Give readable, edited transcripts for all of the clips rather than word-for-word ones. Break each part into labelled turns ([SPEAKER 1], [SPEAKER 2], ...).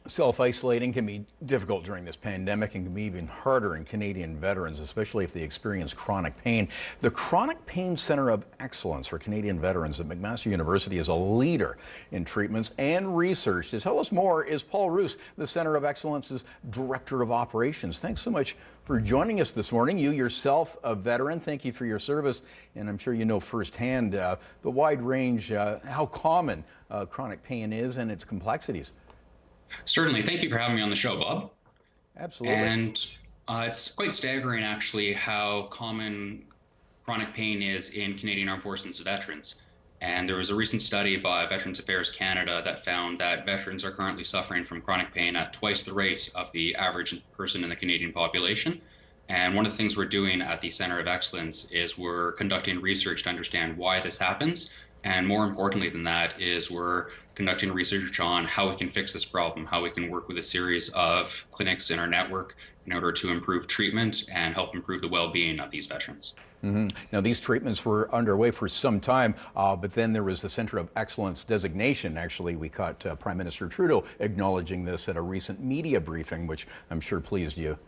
[SPEAKER 1] Self-isolating can be difficult during this pandemic and can be even harder in Canadian veterans, especially if they experience chronic pain. The Chronic Pain Centre of Excellence for Canadian Veterans at McMaster University is a leader in treatments and research. To tell us more is Paul Roos, the Centre of Excellence's Director of Operations. Thanks so much for joining us this morning. You yourself a veteran, thank you for your service, and I'm sure you know firsthand the wide range, how common chronic pain is and its complexities.
[SPEAKER 2] Certainly. Thank you for having me on the show, Bob.
[SPEAKER 1] Absolutely.
[SPEAKER 2] And it's quite staggering, actually, how common chronic pain is in Canadian Armed Forces veterans. And there was a recent study by Veterans Affairs Canada that found that veterans are currently suffering from chronic pain at twice the rate of the average person in the Canadian population. And one of the things we're doing at the Centre of Excellence is we're conducting research to understand why this happens. And more importantly than that is we're conducting research on how we can fix this problem, how we can work with a series of clinics in our network in order to improve treatment and help improve the well-being of these veterans.
[SPEAKER 1] Now, these treatments were underway for some time, but then there was the Centre of Excellence designation. Actually, we caught Prime Minister Trudeau acknowledging this at a recent media briefing, which I'm sure pleased you.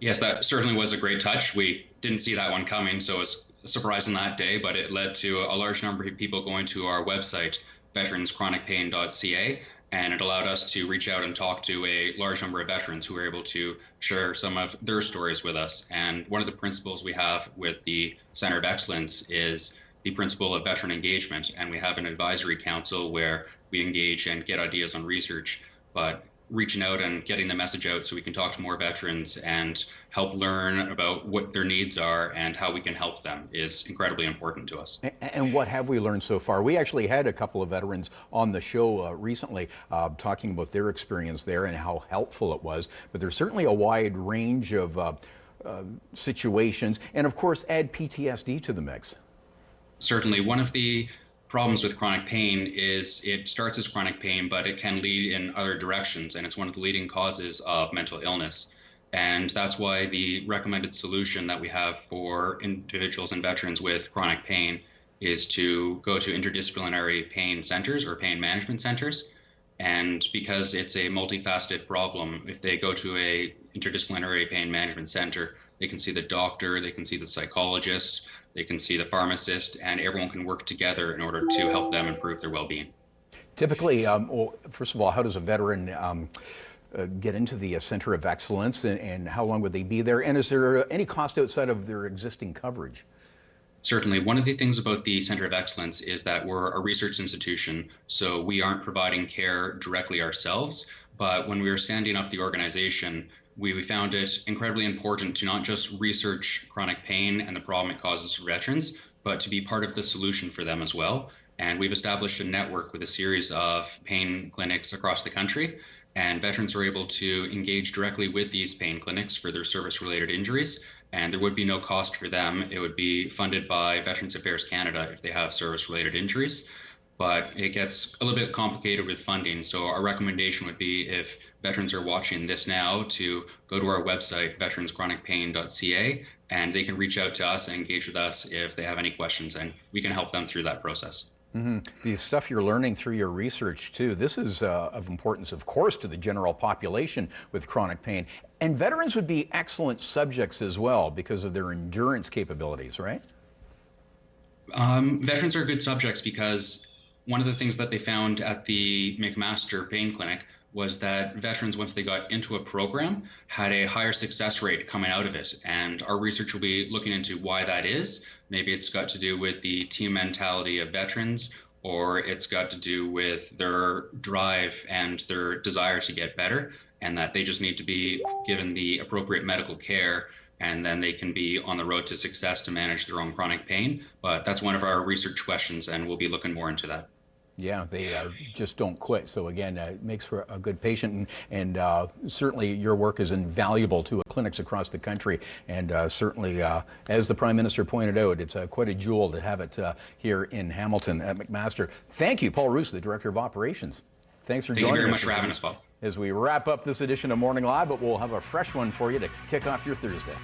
[SPEAKER 2] Yes, that certainly was a great touch. We didn't see that one coming, so it was surprising that day, but it led to a large number of people going to our website, veteranschronicpain.ca, and it allowed us to reach out and talk to a large number of veterans who were able to share some of their stories with us. And one of the principles we have with the Centre of Excellence is the principle of veteran engagement, and we have an advisory council where we engage and get ideas on research, but reaching out and getting the message out so we can talk to more veterans and help learn about what their needs are and how we can help them is incredibly important to us.
[SPEAKER 1] And what have we learned so far? We actually had a couple of veterans on the show recently talking about their experience there and how helpful it was, but there's certainly a wide range of situations, and of course add PTSD to the mix.
[SPEAKER 2] Certainly. One of the problems with chronic pain is it starts as chronic pain, but it can lead in other directions, and it's one of the leading causes of mental illness. And that's why the recommended solution that we have for individuals and veterans with chronic pain is to go to interdisciplinary pain centers or pain management centers. And because it's a multifaceted problem, if they go to a interdisciplinary pain management center, they can see the doctor, they can see the psychologist, they can see the pharmacist, and everyone can work together in order to help them improve their well-being.
[SPEAKER 1] Typically, well, first of all, how does a veteran get into the Centre of Excellence, and how long would they be there? And is there any cost outside of their existing coverage?
[SPEAKER 2] Certainly. One of the things about the Centre of Excellence is that we're a research institution, so we aren't providing care directly ourselves. But when we were standing up the organization, we found it incredibly important to not just research chronic pain and the problem it causes for veterans, but to be part of the solution for them as well. And we've established a network with a series of pain clinics across the country, and veterans are able to engage directly with these pain clinics for their service-related injuries. And there would be no cost for them. It would be funded by Veterans Affairs Canada if they have service-related injuries. But it gets a little bit complicated with funding. So our recommendation would be, if veterans are watching this now, to go to our website, veteranschronicpain.ca, and they can reach out to us and engage with us if they have any questions, and we can help them through that process.
[SPEAKER 1] The stuff you're learning through your research too, this is of importance, of course, to the general population with chronic pain. And veterans would be excellent subjects as well because of their endurance capabilities, right?
[SPEAKER 2] Veterans are good subjects because one of the things that they found at the McMaster Pain Clinic was that veterans, once they got into a program, had a higher success rate coming out of it. And our research will be looking into why that is. Maybe it's got to do with the team mentality of veterans, or it's got to do with their drive and their desire to get better, and that they just need to be given the appropriate medical care, and then they can be on the road to success to manage their own chronic pain. But that's one of our research questions, and we'll be looking more into that.
[SPEAKER 1] Yeah, they just don't quit. So again, it makes for a good patient, and certainly your work is invaluable to clinics across the country. And certainly, as the Prime Minister pointed out, it's quite a jewel to have it here in Hamilton at McMaster. Thank you, Paul Roos, the Director of Operations. Thanks for joining us.
[SPEAKER 2] Thank you very much for having us, Bob.
[SPEAKER 1] As we wrap up this edition of Morning Live, but we'll have a fresh one for you to kick off your Thursday.